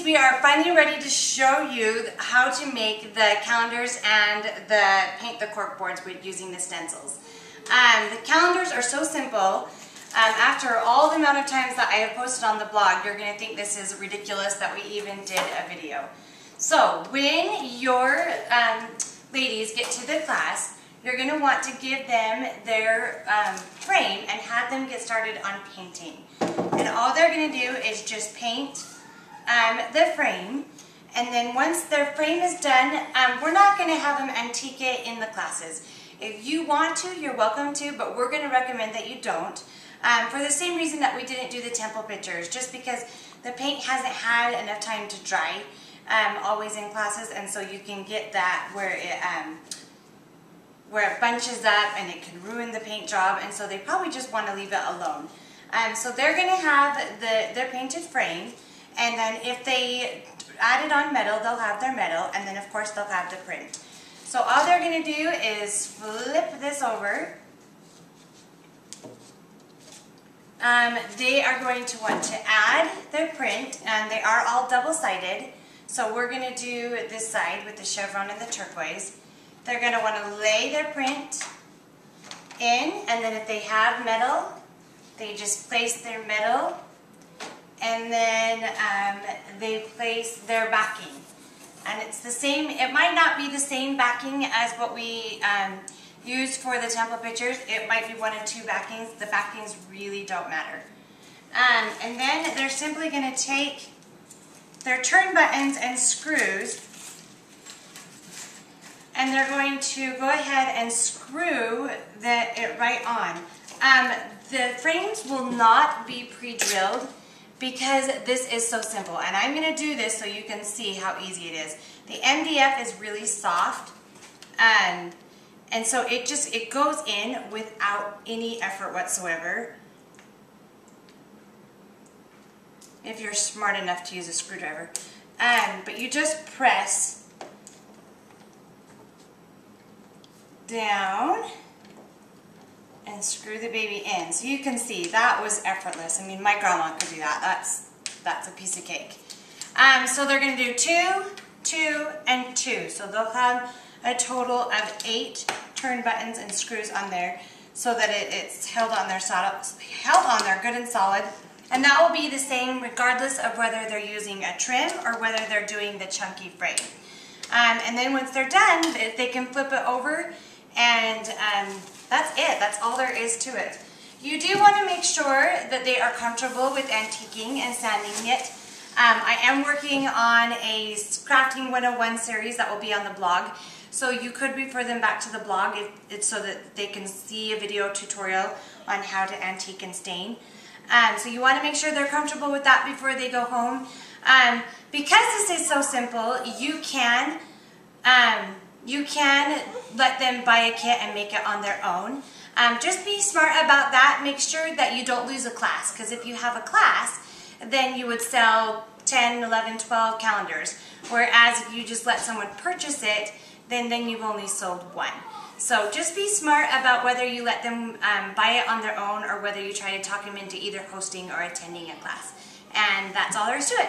we are finally ready to show you how to make the calendars and the paint the cork boards with using the stencils. The calendars are so simple. After all the amount of times that I have posted on the blog, you're going to think this is ridiculous that we even did a video. So when your ladies get to the class, you're going to want to give them their frame and have them get started on painting. And all they're going to do is just paint the frame, and then once their frame is done, we're not going to have them antique it in the classes. If you want to, you're welcome to, but we're going to recommend that you don't. For the same reason that we didn't do the temple pictures, just because the paint hasn't had enough time to dry always in classes, and so you can get that where it bunches up and it can ruin the paint job, and so they probably just want to leave it alone. So they're going to have their painted frame, and then if they added on metal, they'll have their metal, and then of course they'll have the print. So all they're going to do is flip this over. They are going to want to add their print, and they are all double-sided. So we're going to do this side with the chevron and the turquoise. They're going to want to lay their print in, and then if they have metal, they just place their metal, and then they place their backing. And it's the same, it might not be the same backing as what we used for the temple pictures. It might be one of two backings. The backings really don't matter. And then they're simply going to take their turn buttons and screws, and they're going to go ahead and screw it right on. The frames will not be pre-drilled because this is so simple, and I'm going to do this so you can see how easy it is. The MDF is really soft, and so it goes in without any effort whatsoever. If you're smart enough to use a screwdriver. But you just press down and screw the baby in. So you can see that was effortless. I mean, my grandma could do that. That's a piece of cake. So they're going to do 2, 2, and 2. So they'll have a total of 8 turn buttons and screws on there, so that it's held on there good and solid. And that will be the same regardless of whether they're using a trim or whether they're doing the chunky frame. And then once they're done, they can flip it over, and that's it. That's all there is to it. You do want to make sure that they are comfortable with antiquing and sanding it. I am working on a Crafting 101 series that will be on the blog, so you could refer them back to the blog so that they can see a video tutorial on how to antique and stain. So you want to make sure they're comfortable with that before they go home. Because this is so simple, you can let them buy a kit and make it on their own. Just be smart about that. Make sure that you don't lose a class, because if you have a class, then you would sell 10, 11, 12 calendars. Whereas if you just let someone purchase it, then you've only sold 1. So just be smart about whether you let them buy it on their own or whether you try to talk them into either hosting or attending a class. And that's all there is to it.